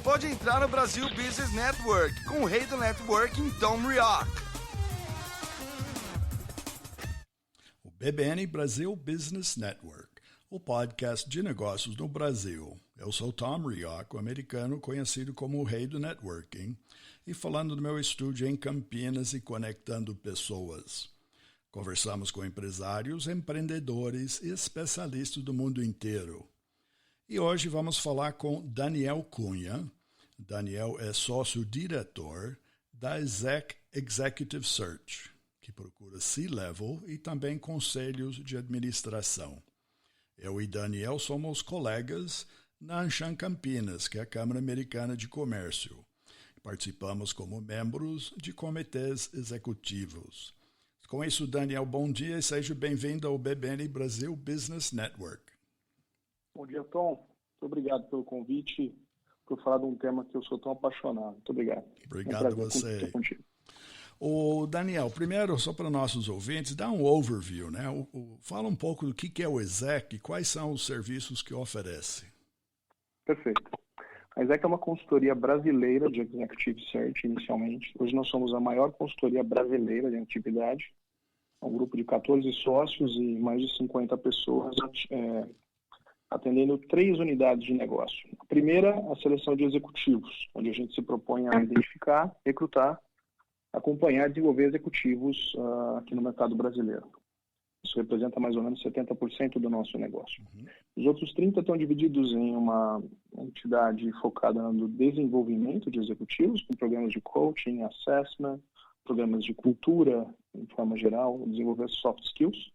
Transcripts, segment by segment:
pode entrar no Brasil Business Network com o rei do networking, Tom Rioch. O BBN Brasil Business Network, o podcast de negócios no Brasil. Eu sou Tom Rioch, o americano conhecido como o rei do networking, e falando do meu estúdio em Campinas e conectando pessoas. Conversamos com empresários, empreendedores e especialistas do mundo inteiro. E hoje vamos falar com Daniel Cunha. Daniel é sócio-diretor da Executive Search, que procura C-Level e também conselhos de administração. Eu e Daniel somos colegas na Anshan Campinas, que é a Câmara Americana de Comércio. Participamos como membros de comitês executivos. Com isso, Daniel, bom dia e seja bem-vindo ao BBN Brasil Business Network. Bom dia, Tom. Muito obrigado pelo convite, por falar de um tema que eu sou tão apaixonado. Muito obrigado. Obrigado a você. O Daniel, primeiro, só para nossos ouvintes, dá um overview, né? Fala um pouco do que é o Exec e quais são os serviços que oferece. Perfeito. A Exec é uma consultoria brasileira de Executive Search, inicialmente. Hoje nós somos a maior consultoria brasileira de atividade. É um grupo de 14 sócios e mais de 50 pessoas atendendo 3 unidades de negócio. A primeira, a seleção de executivos, onde a gente se propõe a identificar, recrutar, acompanhar e desenvolver executivos aqui no mercado brasileiro. Isso representa mais ou menos 70% do nosso negócio. Os outros 30% estão divididos em uma entidade focada no desenvolvimento de executivos, com programas de coaching, assessment, programas de cultura, em forma geral, desenvolver soft skills.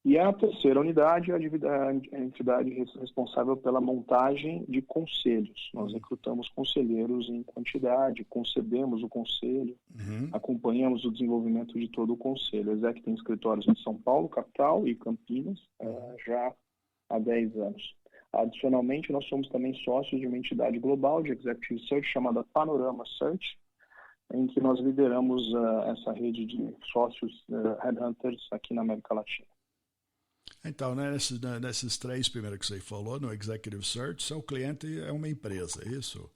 E a terceira unidade é a entidade responsável pela montagem de conselhos. Nós recrutamos conselheiros em quantidade, concebemos o conselho, acompanhamos o desenvolvimento de todo o conselho. A Exec tem escritórios em São Paulo, capital, e Campinas, já há 10 anos. Adicionalmente, nós somos também sócios de uma entidade global de Executive Search chamada Panorama Search, em que nós lideramos essa rede de sócios headhunters aqui na América Latina. Então, nesses 3 primeiros que você falou, no Executive Search, seu cliente é uma empresa, é isso?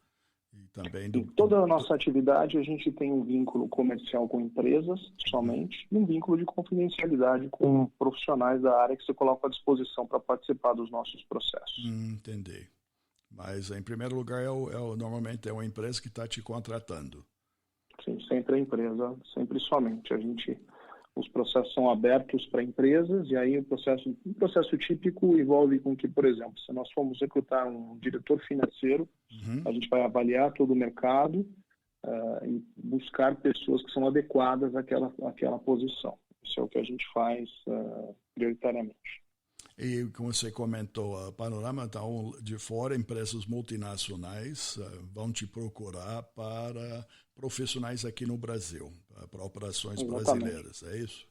E também em toda a nossa atividade, a gente tem um vínculo comercial com empresas, somente, e um vínculo de confidencialidade com profissionais da área que você coloca à disposição para participar dos nossos processos. Entendi. Mas, em primeiro lugar, normalmente é uma empresa que está te contratando. Sim, sempre a empresa, sempre somente. Os processos são abertos para empresas e aí um processo típico envolve com que, por exemplo, se nós formos recrutar um diretor financeiro, a gente vai avaliar todo o mercado e buscar pessoas que são adequadas àquela posição. Isso é o que a gente faz prioritariamente. E como você comentou, a Panorama está de fora, empresas multinacionais vão te procurar para profissionais aqui no Brasil, para operações brasileiras, é isso?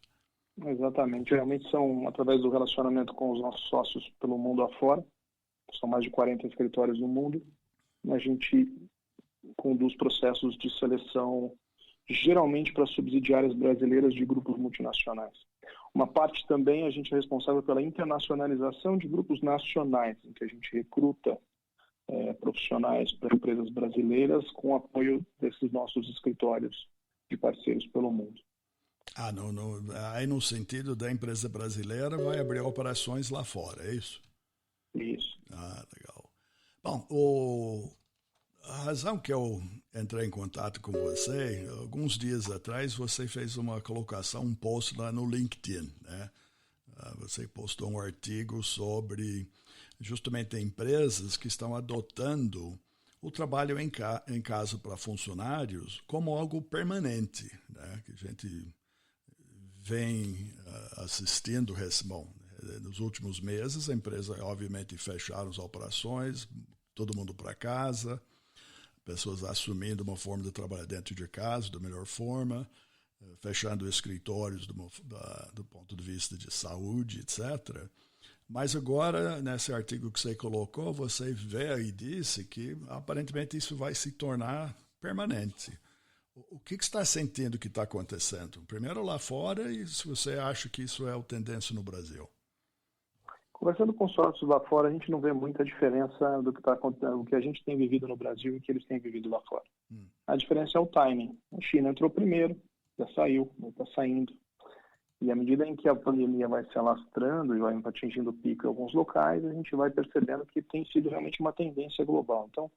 Exatamente, realmente são através do relacionamento com os nossos sócios pelo mundo afora, são mais de 40 escritórios no mundo, a gente conduz processos de seleção geralmente para subsidiárias brasileiras de grupos multinacionais. Uma parte também a gente é responsável pela internacionalização de grupos nacionais, em que a gente recruta profissionais para empresas brasileiras com apoio desses nossos escritórios de parceiros pelo mundo. Aí no sentido da empresa brasileira vai abrir operações lá fora, é isso? Isso. Legal. Bom, a razão que eu entrei em contato com você, alguns dias atrás você fez uma colocação, um post lá no LinkedIn, né? Você postou um artigo sobre justamente empresas que estão adotando o trabalho em casa para funcionários como algo permanente, né? Que a gente vem assistindo, nos últimos meses, a empresa obviamente fecharam as operações, todo mundo para casa, pessoas assumindo uma forma de trabalhar dentro de casa, da melhor forma, fechando escritórios do ponto de vista de saúde, etc. Mas agora, nesse artigo que você colocou, você vê e disse que aparentemente isso vai se tornar permanente. O que você está sentindo que está acontecendo? Primeiro lá fora e se você acha que isso é a tendência no Brasil. Conversando com sócios lá fora, a gente não vê muita diferença do que está acontecendo, o que a gente tem vivido no Brasil e o que eles têm vivido lá fora. A diferença é o timing. A China entrou primeiro, já saiu, está saindo. E à medida em que a pandemia vai se alastrando e vai atingindo o pico em alguns locais, a gente vai percebendo que tem sido realmente uma tendência global. Então,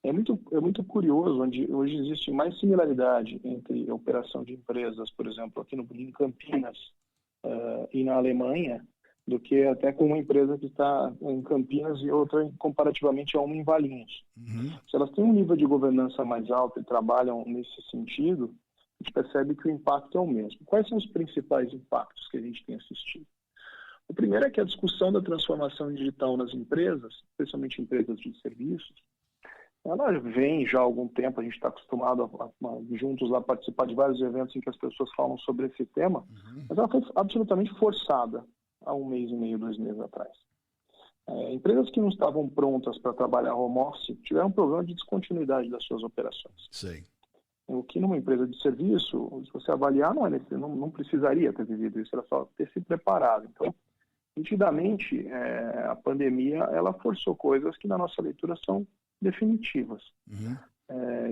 é muito curioso, onde hoje existe mais similaridade entre a operação de empresas, por exemplo, aqui em Campinas e na Alemanha, do que até com uma empresa que está em Campinas e outra comparativamente a uma em Valinhos. Se elas têm um nível de governança mais alto e trabalham nesse sentido, a gente percebe que o impacto é o mesmo. Quais são os principais impactos que a gente tem assistido? O primeiro é que a discussão da transformação digital nas empresas, especialmente empresas de serviços, ela vem já há algum tempo, a gente está acostumado a juntos lá participar de vários eventos em que as pessoas falam sobre esse tema, mas ela foi absolutamente forçada há 1 mês e meio, 2 meses atrás. Empresas que não estavam prontas para trabalhar home office tiveram um problema de descontinuidade das suas operações. Sim. O que numa empresa de serviço, se você avaliar, não precisaria ter vivido isso, era só ter se preparado. Então, nitidamente, a pandemia ela forçou coisas que na nossa leitura são definitivas.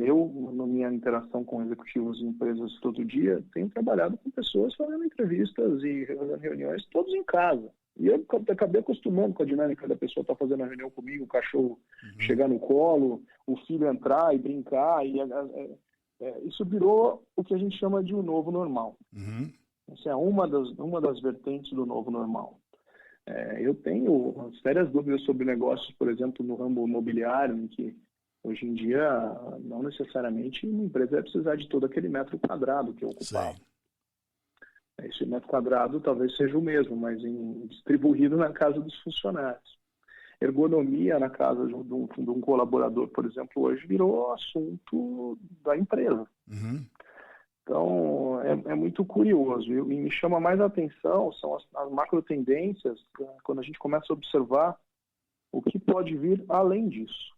Eu, na minha interação com executivos de empresas todo dia, tenho trabalhado com pessoas fazendo entrevistas e reuniões todos em casa. E eu acabei acostumando com a dinâmica da pessoa estar fazendo a reunião comigo, o cachorro chegar no colo, o filho entrar e brincar. Isso virou o que a gente chama de um novo normal. Essa é uma das vertentes do novo normal. Eu tenho sérias dúvidas sobre negócios, por exemplo, no ramo imobiliário, em que hoje em dia não necessariamente uma empresa vai precisar de todo aquele metro quadrado que eu ocupava. Esse metro quadrado talvez seja o mesmo, mas distribuído na casa dos funcionários. Ergonomia na casa de um colaborador, por exemplo, hoje virou assunto da empresa. Então, é muito curioso. E me chama mais a atenção são as macro tendências, quando a gente começa a observar o que pode vir além disso.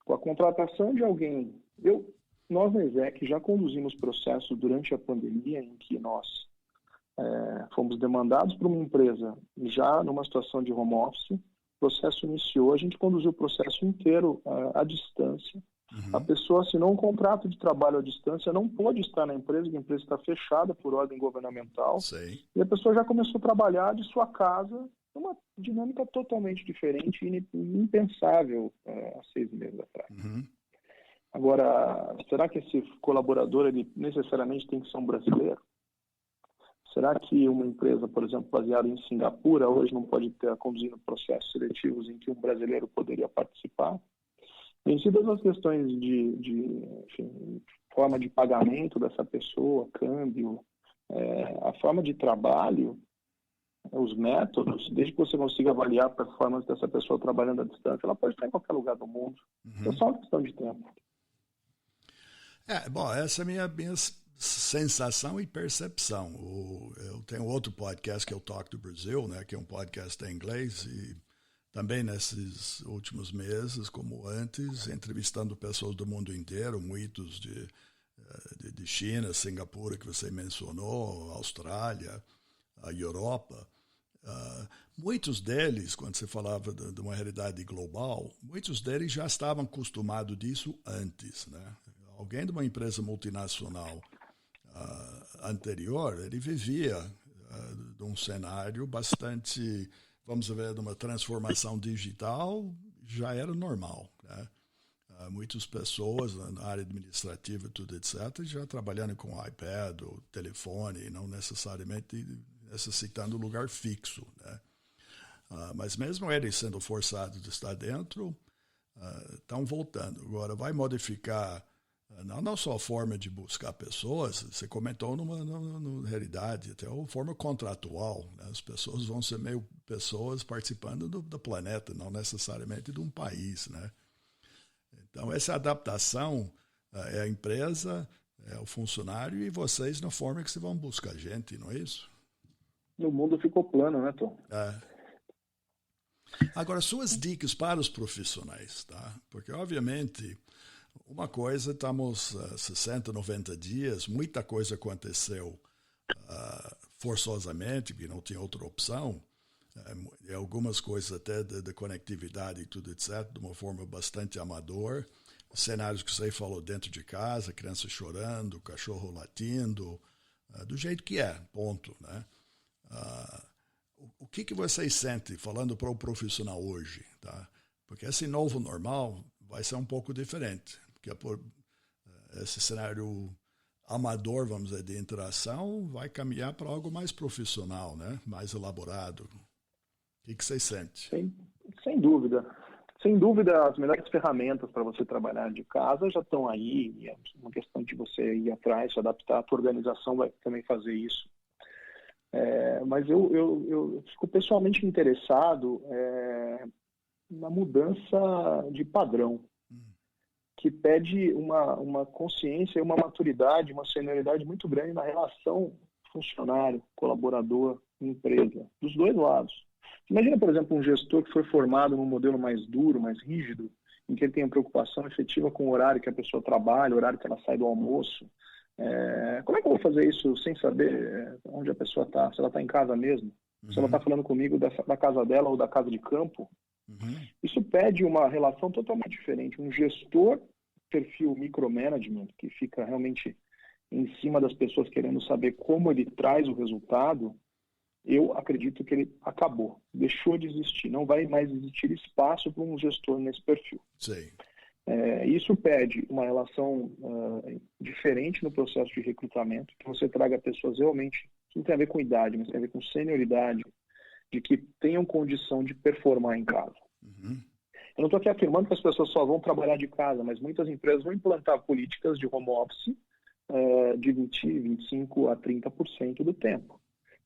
Com a contratação de alguém, nós na ESEC já conduzimos processos durante a pandemia em que nós fomos demandados por uma empresa já numa situação de home office, o processo iniciou, a gente conduziu o processo inteiro à distância. A pessoa assinou um contrato de trabalho à distância, não pôde estar na empresa, porque a empresa está fechada por ordem governamental. E a pessoa já começou a trabalhar de sua casa, uma dinâmica totalmente diferente e impensável há 6 meses atrás. Agora, será que esse colaborador ele necessariamente tem que ser um brasileiro? Será que uma empresa, por exemplo, baseada em Singapura, hoje não pode estar conduzindo processos seletivos em que um brasileiro poderia participar? Vencidas as questões de forma de pagamento dessa pessoa, câmbio, a forma de trabalho, os métodos, desde que você consiga avaliar a performance dessa pessoa trabalhando à distância, ela pode estar em qualquer lugar do mundo. É só uma questão de tempo. Essa é a minha sensação e percepção. Eu tenho outro podcast que é o Talk do Brasil, né, que é um podcast em inglês, e também nesses últimos meses, como antes, entrevistando pessoas do mundo inteiro, muitos de China, Singapura, que você mencionou, Austrália, a Europa. Muitos deles, quando você falava de uma realidade global, muitos deles já estavam acostumados disso antes, né? Alguém de uma empresa multinacional anterior, ele vivia de um cenário bastante, vamos ver, de uma transformação digital, já era normal, né? Muitas pessoas na área administrativa, tudo etc., já trabalhando com iPad ou telefone, não necessariamente necessitando lugar fixo, né? Mas mesmo eles sendo forçados de estar dentro, estão voltando. Agora, vai modificar não só a forma de buscar pessoas, você comentou numa realidade, até a forma contratual, né? As pessoas vão ser meio pessoas participando do planeta, não necessariamente de um país, né? Então, essa adaptação é a empresa, é o funcionário e vocês na forma que vocês vão buscar gente, não é isso? O mundo ficou plano, né, Tom? Agora, suas dicas para os profissionais, tá? Porque, obviamente, uma coisa, estamos 60, 90 dias, muita coisa aconteceu forçosamente, porque não tinha outra opção. algumas coisas até de conectividade e tudo, etc., de uma forma bastante amador. Cenários que você falou dentro de casa, criança chorando, cachorro latindo, do jeito que é, ponto, né? O que vocês sentem, falando para o profissional hoje, tá? Porque esse novo normal vai ser um pouco diferente, porque esse cenário amador, vamos dizer, de interação, vai caminhar para algo mais profissional, né? Mais elaborado. O que vocês sentem? Sem dúvida. Sem dúvida, as melhores ferramentas para você trabalhar de casa já estão aí. E é uma questão de você ir atrás, se adaptar. A tua organização vai também fazer isso. Mas eu fico pessoalmente interessado na mudança de padrão, que pede uma consciência, uma maturidade, uma senioridade muito grande na relação funcionário, colaborador, empresa, dos dois lados. Imagina, por exemplo, um gestor que foi formado num modelo mais duro, mais rígido, em que ele tem preocupação efetiva com o horário que a pessoa trabalha, o horário que ela sai do almoço. Como é que eu vou fazer isso sem saber onde a pessoa está? Se ela está em casa mesmo? Se ela está falando comigo da casa dela ou da casa de campo? Isso pede uma relação totalmente diferente. Um gestor, perfil micromanagement, que fica realmente em cima das pessoas querendo saber como ele traz o resultado, eu acredito que ele acabou, deixou de existir. Não vai mais existir espaço para um gestor nesse perfil. Sim. Isso pede uma relação diferente no processo de recrutamento, que você traga pessoas realmente, que não tem a ver com idade, mas tem a ver com senioridade, de que tenham condição de performar em casa. Eu não estou aqui afirmando que as pessoas só vão trabalhar de casa, mas muitas empresas vão implantar políticas de home office de 20, 25 a 30% do tempo.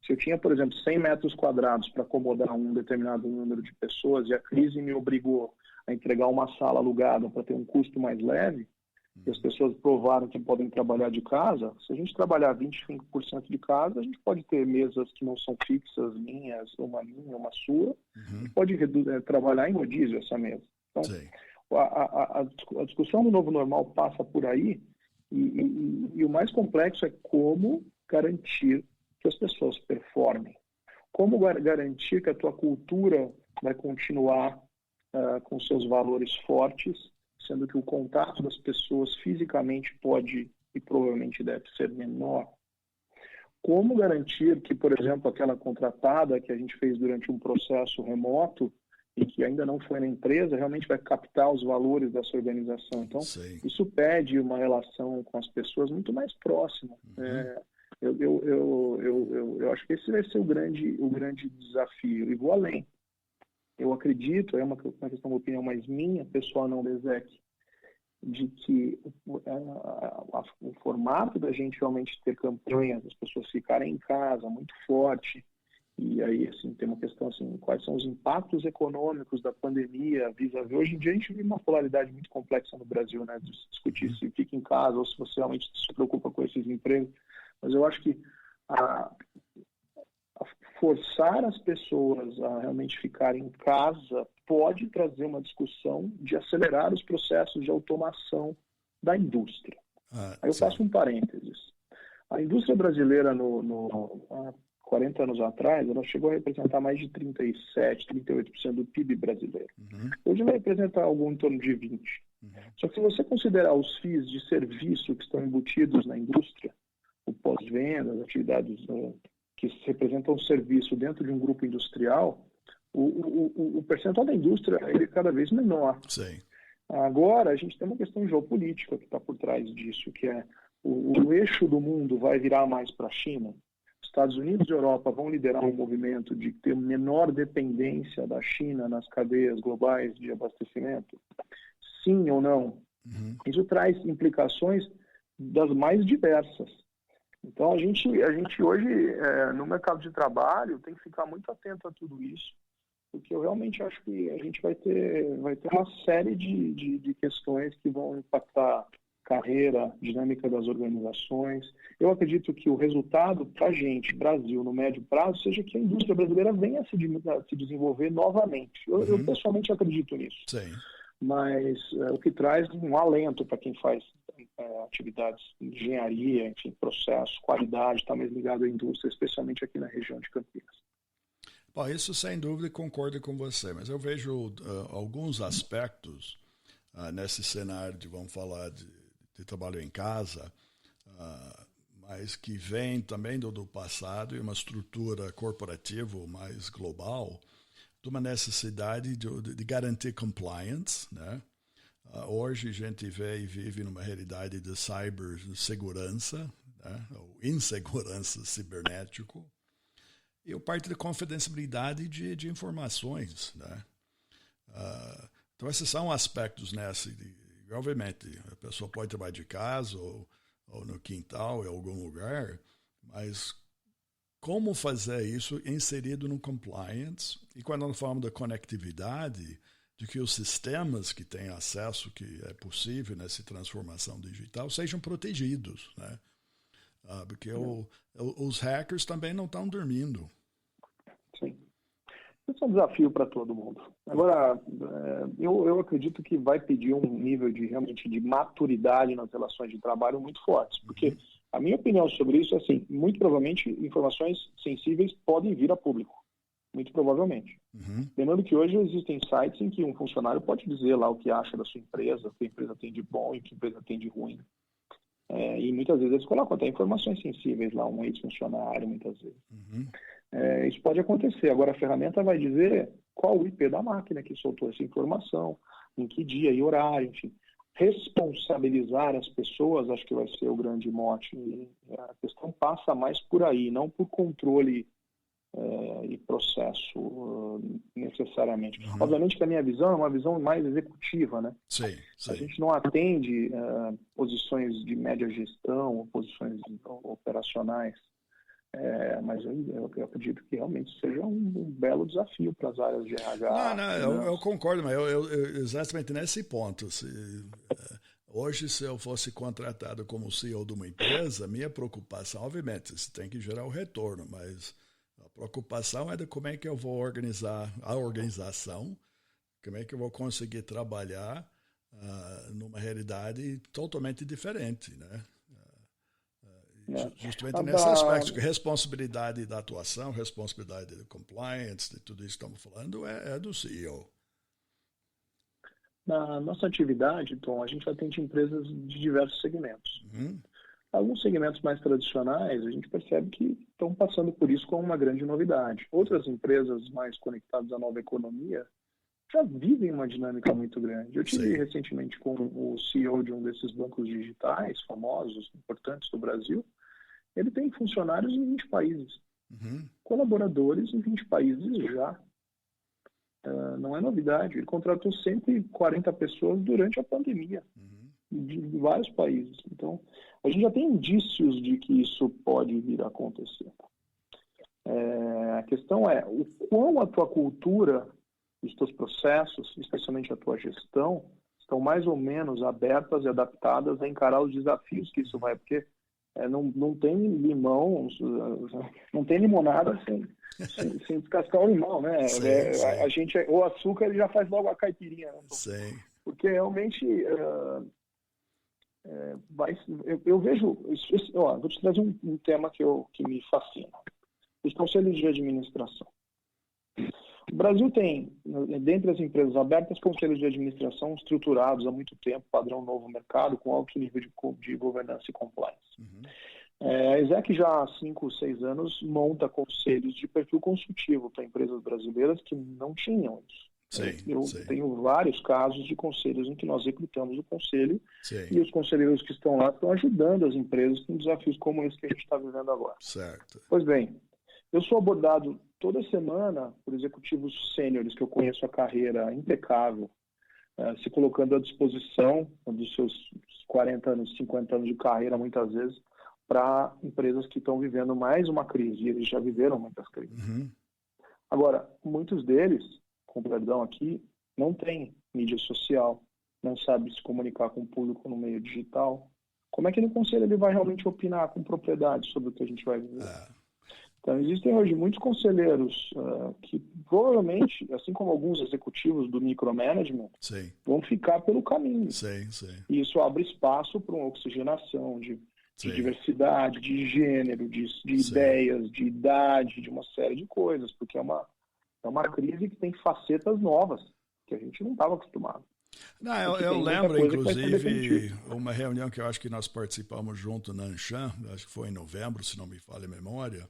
Se eu tinha, por exemplo, 100 metros quadrados para acomodar um determinado número de pessoas e a crise me obrigou a entregar uma sala alugada para ter um custo mais leve, e as pessoas provaram que podem trabalhar de casa, se a gente trabalhar 25% de casa, a gente pode ter mesas que não são fixas, minhas, uma minha, uma sua, e pode trabalhar em rodízio essa mesa. Então, a discussão do novo normal passa por aí, e o mais complexo é como garantir que as pessoas performem. Como garantir que a tua cultura vai continuar com seus valores fortes, sendo que o contato das pessoas fisicamente pode e provavelmente deve ser menor. Como garantir que, por exemplo, aquela contratada que a gente fez durante um processo remoto e que ainda não foi na empresa, realmente vai captar os valores dessa organização. Então, isso pede uma relação com as pessoas muito mais próxima. Eu acho que esse vai ser o grande desafio. E vou além. Eu acredito, é uma questão de opinião mais minha, pessoal, não do Exec, de que o formato da gente realmente ter campanhas, as pessoas ficarem em casa muito forte, e aí assim, tem uma questão assim, quais são os impactos econômicos da pandemia vis-à-vis. Hoje em dia a gente vive uma polaridade muito complexa no Brasil, né, de discutir se fica em casa ou se você realmente se preocupa com esses empregos, mas eu acho que forçar as pessoas a realmente ficarem em casa pode trazer uma discussão de acelerar os processos de automação da indústria. Aí eu faço um parênteses. A indústria brasileira, há 40 anos atrás, ela chegou a representar mais de 37%, 38% do PIB brasileiro. Hoje vai representar algo em torno de 20%. Só que se você considerar os FIIs de serviço que estão embutidos na indústria, o pós-venda, as atividades que representam o serviço dentro de um grupo industrial, o percentual da indústria ele é cada vez menor. Sim. Agora, a gente tem uma questão geopolítica que está por trás disso, que é o eixo do mundo vai virar mais para a China. Estados Unidos e Europa vão liderar um movimento de ter menor dependência da China nas cadeias globais de abastecimento? Sim ou não? Isso traz implicações das mais diversas. Então, a gente hoje, no mercado de trabalho, tem que ficar muito atento a tudo isso, porque eu realmente acho que a gente vai ter uma série de questões que vão impactar carreira, dinâmica das organizações. Eu acredito que o resultado para a gente, Brasil, no médio prazo, seja que a indústria brasileira venha a se desenvolver novamente. Eu pessoalmente acredito nisso. Sim. Mas o que traz um alento para quem faz atividades de engenharia, enfim, processo, qualidade, está mais ligado à indústria, especialmente aqui na região de Campinas. Bom, isso sem dúvida concordo com você, mas eu vejo alguns aspectos nesse cenário de, vamos falar, de trabalho em casa, mas que vem também do passado e uma estrutura corporativa mais global, de uma necessidade de garantir compliance, né? Hoje a gente vê e vive numa realidade de cibersegurança, né? Ou insegurança cibernético, e o parte de confidencialidade de informações, né? Então esses são aspectos nessa. Obviamente, a pessoa pode trabalhar de casa ou no quintal, em algum lugar, mas como fazer isso inserido no compliance? E quando nós falamos da conectividade, de que os sistemas que têm acesso, que é possível nessa transformação digital, sejam protegidos, né? Porque os hackers também não estão dormindo. Sim. Isso é um desafio para todo mundo. Agora, eu acredito que vai pedir um nível realmente de maturidade nas relações de trabalho muito fortes, porque a minha opinião sobre isso é assim, muito provavelmente informações sensíveis podem vir a público, muito provavelmente. Lembrando que hoje existem sites em que um funcionário pode dizer lá o que acha da sua empresa, o que a empresa tem de bom e o que a empresa tem de ruim. E muitas vezes eles colocam até informações sensíveis lá, um ex-funcionário, muitas vezes. Isso pode acontecer. Agora, a ferramenta vai dizer qual o IP da máquina que soltou essa informação, em que dia e horário, enfim. Responsabilizar as pessoas, acho que vai ser o grande mote. E a questão passa mais por aí, não por controle e processo necessariamente. Obviamente que a minha visão é uma visão mais executiva, né? Sim. A gente não atende posições de média gestão ou posições operacionais, mas eu acredito que realmente seja um belo desafio para as áreas de RH. Eu concordo, mas eu exatamente nesse ponto. Hoje, se eu fosse contratado como CEO de uma empresa, minha preocupação, obviamente, você tem que gerar o retorno, mas a preocupação é de como é que eu vou organizar a organização, como é que eu vou conseguir trabalhar numa realidade totalmente diferente, né? Justamente nesse aspecto, que responsabilidade da atuação, responsabilidade de compliance, de tudo isso que estamos falando, é do CEO. Na nossa atividade, Tom, a gente atende empresas de diversos segmentos. Alguns segmentos mais tradicionais, a gente percebe que estão passando por isso como uma grande novidade. Outras empresas mais conectadas à nova economia já vivem uma dinâmica muito grande. Eu tive recentemente com o CEO de um desses bancos digitais famosos, importantes do Brasil. Ele tem funcionários em 20 países, colaboradores em 20 países já. Não é novidade. Ele contratou 140 pessoas durante a pandemia, de vários países. Então, a gente já tem indícios de que isso pode vir a acontecer. A questão é o quão a tua cultura, os teus processos, especialmente a tua gestão, estão mais ou menos abertas e adaptadas a encarar os desafios que isso vai, porque não tem limão, não tem limonada sem descascar o limão, né? A gente, o açúcar ele já faz logo a caipirinha, né? Porque realmente eu vejo, vou te trazer um tema que me fascina: os conselhos de administração. O Brasil tem, dentre as empresas abertas, conselhos de administração estruturados há muito tempo, padrão novo mercado, com alto nível de governança e compliance. A ESEC já há 5 ou 6 anos monta conselhos de perfil consultivo para empresas brasileiras que não tinham isso. Eu tenho vários casos de conselhos em que nós recrutamos o conselho e os conselheiros que estão lá estão ajudando as empresas com desafios como esse que a gente está vivendo agora. Pois bem, eu sou abordado toda semana por executivos sêniores que eu conheço a carreira impecável, se colocando à disposição dos seus 40 anos, 50 anos de carreira, muitas vezes, para empresas que estão vivendo mais uma crise, e eles já viveram muitas crises. Agora, muitos deles, com perdão aqui, não têm mídia social, não sabe se comunicar com o público no meio digital. Como é que no conselho ele vai realmente opinar com propriedade sobre o que a gente vai viver? Então, existem hoje muitos conselheiros que provavelmente, assim como alguns executivos do micromanagement, vão ficar pelo caminho. E isso abre espaço para uma oxigenação de diversidade, de gênero, de ideias, de idade, de uma série de coisas, porque é uma É uma crise que tem facetas novas, que a gente não estava acostumado. Não, eu lembro, inclusive, uma reunião que eu acho que nós participamos junto na Anshan, acho que foi em novembro, se não me falha a memória,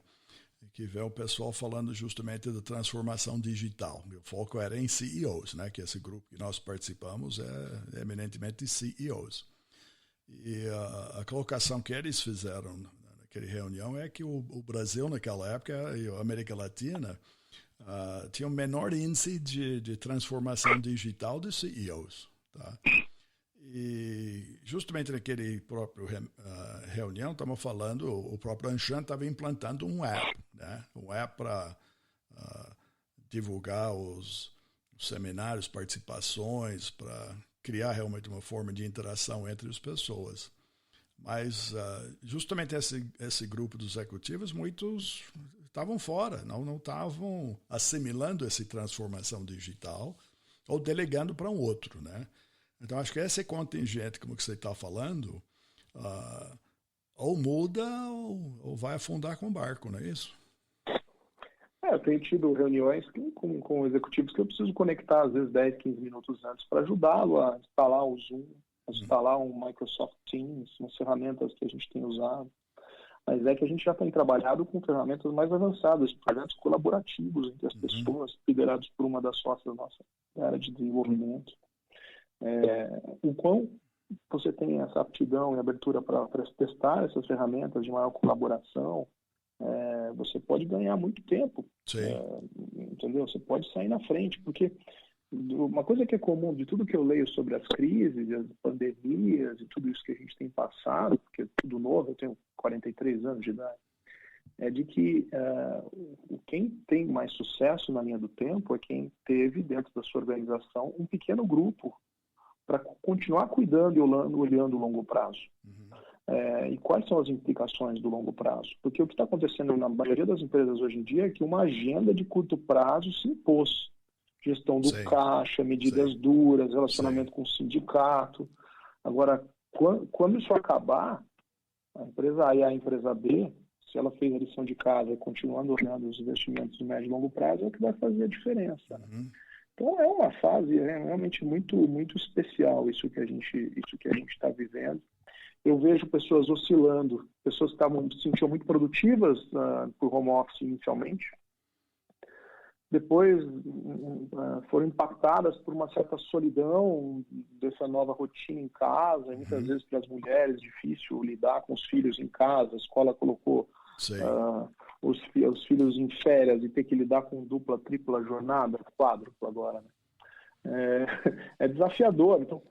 que veio o pessoal falando justamente da transformação digital. O foco era em CEOs, né? Que esse grupo que nós participamos é eminentemente CEOs. E a colocação que eles fizeram naquela reunião é que o Brasil, naquela época, e a América Latina, tinha o menor índice de transformação digital de CEOs. Tá? E justamente naquele próprio reunião, estamos falando, o próprio Anshan estava implantando um app, né? Um app para divulgar os seminários, participações, para criar realmente uma forma de interação entre as pessoas. Mas justamente esse grupo dos executivos, muitos estavam fora, não estavam assimilando essa transformação digital ou delegando para um outro, né? Então, acho que esse contingente, como que você está falando, ou muda ou vai afundar com o barco, não é isso? Eu tenho tido reuniões com executivos que eu preciso conectar, às vezes, 10, 15 minutos antes para ajudá-lo a instalar o Zoom, a instalar um Microsoft Teams, umas ferramentas que a gente tem usado. Mas é que a gente já tem trabalhado com ferramentas mais avançadas, projetos colaborativos entre as pessoas, liderados por uma das sócias da nossa área de desenvolvimento. O quão você tem essa aptidão e abertura para testar essas ferramentas de maior colaboração, você pode ganhar muito tempo, entendeu? Você pode sair na frente, porque uma coisa que é comum de tudo que eu leio sobre as crises, as pandemias e tudo isso que a gente tem passado, porque é tudo novo, eu tenho 43 anos de idade, é de que quem tem mais sucesso na linha do tempo é quem teve dentro da sua organização um pequeno grupo para continuar cuidando e olhando o longo prazo. E quais são as implicações do longo prazo? Porque o que está acontecendo na maioria das empresas hoje em dia é que uma agenda de curto prazo se impôs. Gestão do caixa, medidas duras, relacionamento com o sindicato. Agora, quando isso acabar, a empresa A e a empresa B, se ela fez a lição de casa e continuando olhando os investimentos de médio e longo prazo, é o que vai fazer a diferença. Então é uma fase realmente muito, muito especial isso que a gente está vivendo. Eu vejo pessoas oscilando, pessoas que se sentiam muito produtivas por home office inicialmente, depois foram impactadas por uma certa solidão dessa nova rotina em casa, e muitas vezes para as mulheres difícil lidar com os filhos em casa, a escola colocou os filhos em férias e ter que lidar com dupla, tripla jornada, quádrupla agora, né? É desafiador. Então,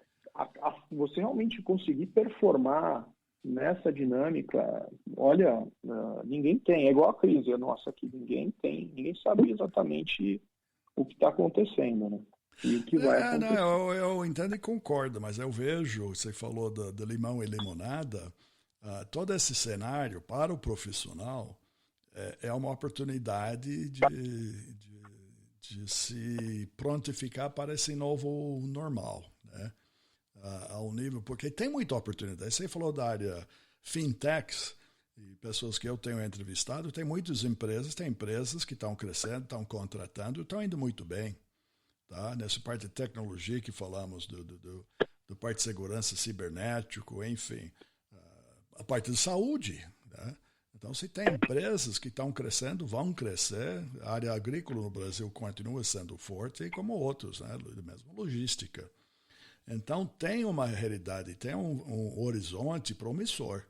você realmente conseguir performar nessa dinâmica, olha, ninguém tem, é igual a crise nossa aqui, ninguém sabe exatamente o que está acontecendo, né? E o que vai acontecer. Eu entendo e concordo, mas eu vejo, você falou do limão e limonada, todo esse cenário para o profissional é uma oportunidade de se prontificar para esse novo normal, né? Ao nível, porque tem muita oportunidade. Você falou da área fintechs, e pessoas que eu tenho entrevistado, tem muitas empresas, tem empresas que estão crescendo, estão contratando, estão indo muito bem. Tá? Nessa parte de tecnologia que falamos, do parte de segurança cibernético, enfim, a parte de saúde. Né? Então, se tem empresas que estão crescendo, vão crescer, a área agrícola no Brasil continua sendo forte, e como outros, né? Mesmo logística. Então, tem uma realidade, tem um horizonte promissor.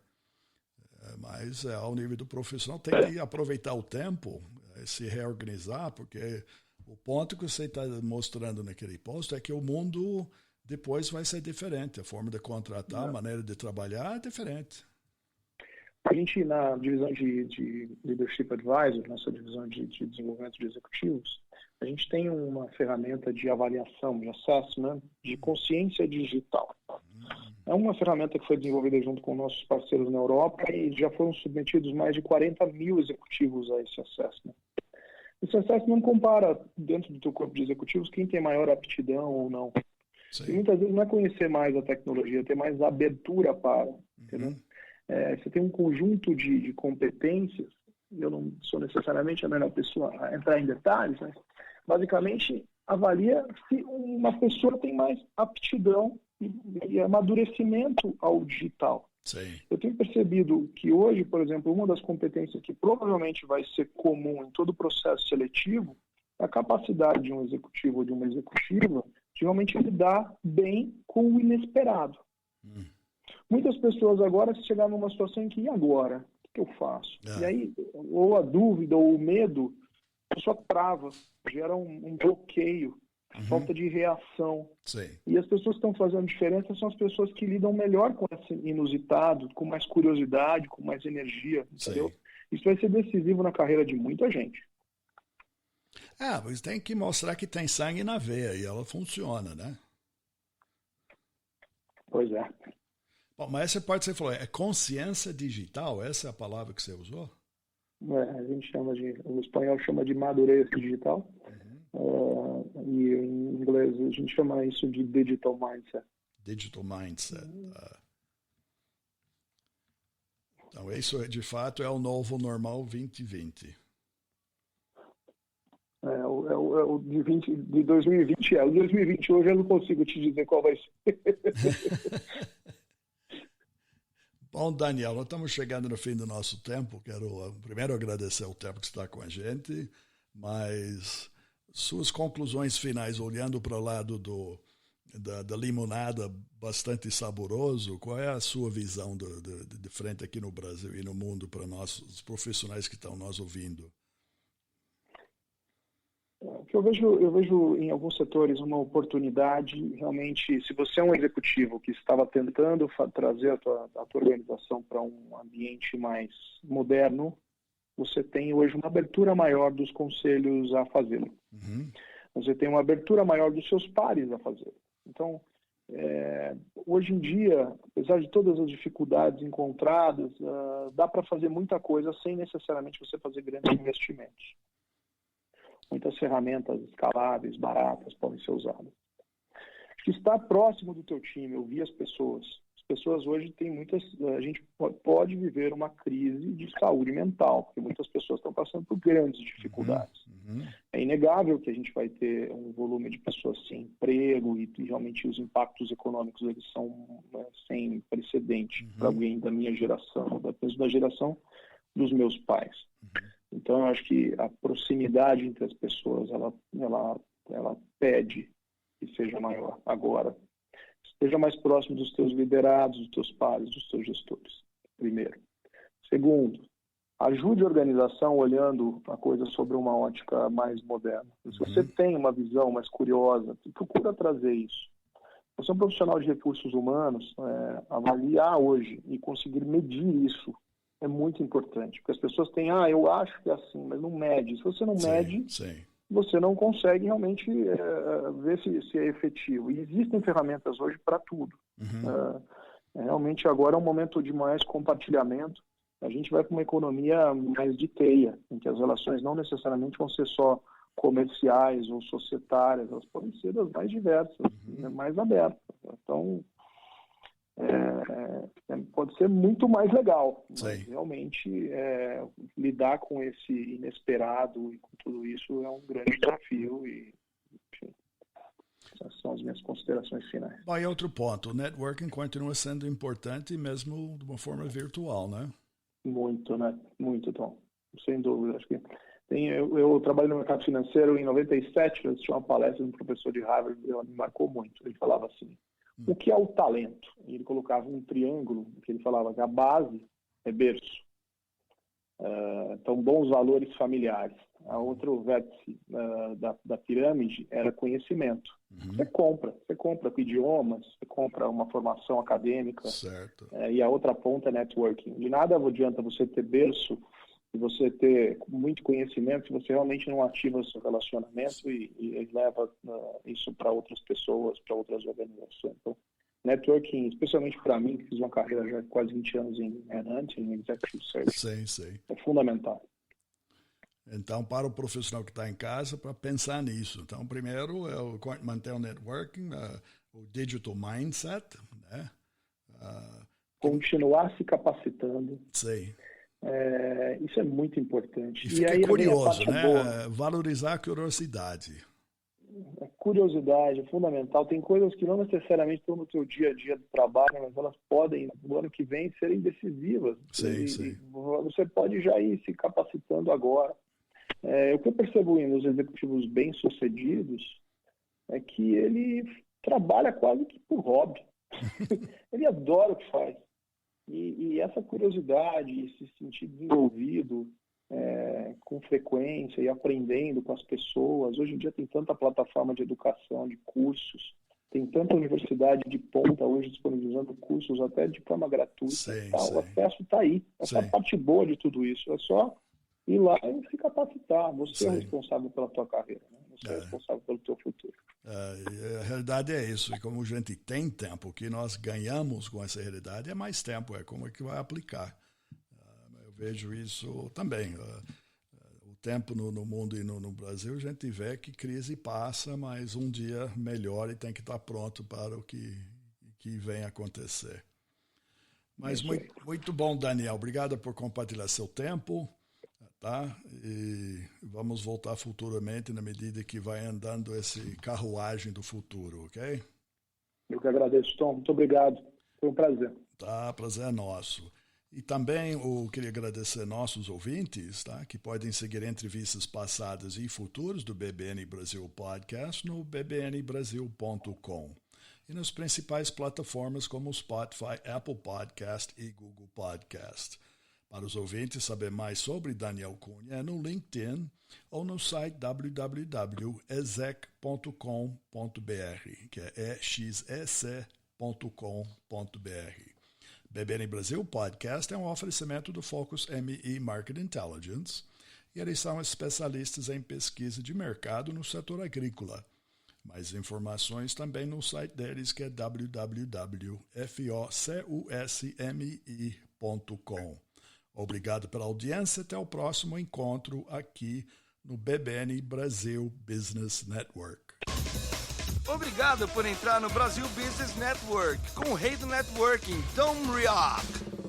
Mas, ao nível do profissional, tem que aproveitar o tempo, se reorganizar, porque o ponto que você está mostrando naquele posto é que o mundo depois vai ser diferente. A forma de contratar, a maneira de trabalhar é diferente. A gente, na divisão de Leadership Advisor, nossa divisão de desenvolvimento de executivos, a gente tem uma ferramenta de avaliação, de assessment, de consciência digital. É uma ferramenta que foi desenvolvida junto com nossos parceiros na Europa e já foram submetidos mais de 40 mil executivos a esse assessment. Esse assessment não compara, dentro do teu corpo de executivos, quem tem maior aptidão ou não. E muitas vezes não é conhecer mais a tecnologia, é ter mais abertura para. Entendeu? Você tem um conjunto de competências, eu não sou necessariamente a melhor pessoa a entrar em detalhes, mas basicamente avalia se uma pessoa tem mais aptidão e amadurecimento ao digital. Sim. Eu tenho percebido que hoje, por exemplo, uma das competências que provavelmente vai ser comum em todo o processo seletivo é a capacidade de um executivo ou de uma executiva de realmente lidar bem com o inesperado. Muitas pessoas agora se chegar numa situação em que, e agora? O que eu faço? E aí, ou a dúvida ou o medo, a pessoa trava, gera um bloqueio, falta de reação. Sim. E as pessoas que estão fazendo diferença são as pessoas que lidam melhor com esse inusitado, com mais curiosidade, com mais energia, entendeu? Sim. Isso vai ser decisivo na carreira de muita gente. Mas tem que mostrar que tem sangue na veia e ela funciona, né? Pois é. Bom, mas essa parte você falou, é consciência digital? Essa é a palavra que você usou? A gente chama o espanhol chama de madurez digital. E em inglês a gente chama isso de digital mindset. Digital mindset. Então, isso de fato é o novo normal 2020. O de 2020 O de 2020 hoje eu não consigo te dizer qual vai ser. Bom, Daniel, nós estamos chegando no fim do nosso tempo. Quero primeiro agradecer o tempo que está com a gente, mas suas conclusões finais, olhando para o lado da limonada bastante saboroso, qual é a sua visão de frente aqui no Brasil e no mundo para nós, os profissionais que estão nos ouvindo? Eu vejo em alguns setores uma oportunidade, realmente, se você é um executivo que estava tentando trazer a tua organização para um ambiente mais moderno, você tem hoje uma abertura maior dos conselhos a fazê-lo. Você tem uma abertura maior dos seus pares a fazê-lo. Então, hoje em dia, apesar de todas as dificuldades encontradas, dá para fazer muita coisa sem necessariamente você fazer grandes investimentos. Muitas ferramentas escaláveis, baratas, podem ser usadas. Acho que estar próximo do teu time, ouvir as pessoas. As pessoas hoje têm muitas... A gente pode viver uma crise de saúde mental, porque muitas pessoas estão passando por grandes dificuldades. É inegável que a gente vai ter um volume de pessoas sem emprego e realmente os impactos econômicos eles são sem precedente para alguém da minha geração, da geração dos meus pais. Então, eu acho que a proximidade entre as pessoas, ela pede que seja maior agora. Esteja mais próximo dos teus liderados, dos teus pares, dos teus gestores, primeiro. Segundo, ajude a organização olhando a coisa sobre uma ótica mais moderna. Se você tem uma visão mais curiosa, procura trazer isso. Você é um profissional de recursos humanos, avaliar hoje e conseguir medir isso é muito importante, porque as pessoas têm, eu acho que é assim, mas não mede. Se você não mede, você não consegue realmente ver se é efetivo. E existem ferramentas hoje para tudo. Realmente agora é um momento de mais compartilhamento. A gente vai para uma economia mais de teia, em que as relações não necessariamente vão ser só comerciais ou societárias, elas podem ser das mais diversas, mais abertas. Então, pode ser muito mais legal, mas realmente lidar com esse inesperado e com tudo isso é um grande desafio e, enfim, essas são as minhas considerações finais. Bom, e outro ponto, o networking continua sendo importante mesmo de uma forma virtual, né? Muito, né? Muito, Tom. Sem dúvida. Acho que eu trabalho no mercado financeiro em 97, eu assisti uma palestra de um professor de Harvard, ela me marcou muito. Ele falava assim, o que é o talento? E ele colocava um triângulo, que ele falava que a base é berço. Então, bons valores familiares. A outro vértice da pirâmide era conhecimento. Você compra com idiomas, você compra uma formação acadêmica. Certo. E a outra ponta é networking. De nada adianta você ter berço e você ter muito conhecimento se você realmente não ativa o seu relacionamento e leva isso para outras pessoas, para outras organizações. Então, networking, especialmente para mim, que fiz uma carreira já de quase 20 anos em headhunting, em executive search, é fundamental. Então, para o profissional que está em casa, para pensar nisso. Então, primeiro, manter o networking, o digital mindset, né? Continuar se capacitando. Isso é muito importante. E fica aí curioso, né? Valorizar a curiosidade. A curiosidade é fundamental. Tem coisas que não necessariamente estão no teu dia a dia do trabalho, mas elas podem, no ano que vem, serem decisivas. Sim. Você pode já ir se capacitando agora. O que eu percebo nos executivos bem-sucedidos é que ele trabalha quase que por hobby. Ele adora o que faz. E essa curiosidade, se sentir desenvolvido com frequência e aprendendo com as pessoas. Hoje em dia tem tanta plataforma de educação, de cursos, tem tanta universidade de ponta hoje disponibilizando cursos até de forma gratuita. O acesso está aí. Essa é a parte boa de tudo isso. É só ir lá e se capacitar. Você é responsável pela tua carreira, né? Você é responsável pelo teu futuro. A realidade é isso. E como a gente tem tempo, o que nós ganhamos com essa realidade é mais tempo. É como é que vai aplicar. Eu vejo isso também. O tempo no mundo e no Brasil, a gente vê que crise passa, mas um dia melhor e tem que estar pronto para o que vem acontecer. Mas muito bom, Daniel. Obrigado por compartilhar seu tempo. Tá? E vamos voltar futuramente na medida que vai andando esse carruagem do futuro, ok? Eu que agradeço, Tom. Muito obrigado. Foi um prazer. Tá, prazer é nosso. E também eu queria agradecer nossos ouvintes, tá? Que podem seguir entrevistas passadas e futuras do BBN Brasil Podcast no bbnbrasil.com e nas principais plataformas como Spotify, Apple Podcast e Google Podcast. Para os ouvintes saber mais sobre Daniel Cunha é no LinkedIn ou no site www.exec.com.br, que é exec.com.br. BBN Brasil Podcast é um oferecimento do Focus ME Market Intelligence e eles são especialistas em pesquisa de mercado no setor agrícola. Mais informações também no site deles, que é www.focusme.com. Obrigado pela audiência. Até o próximo encontro aqui no BBN Brasil Business Network. Obrigado por entrar no Brasil Business Network com o rei do networking, Tom Rioch.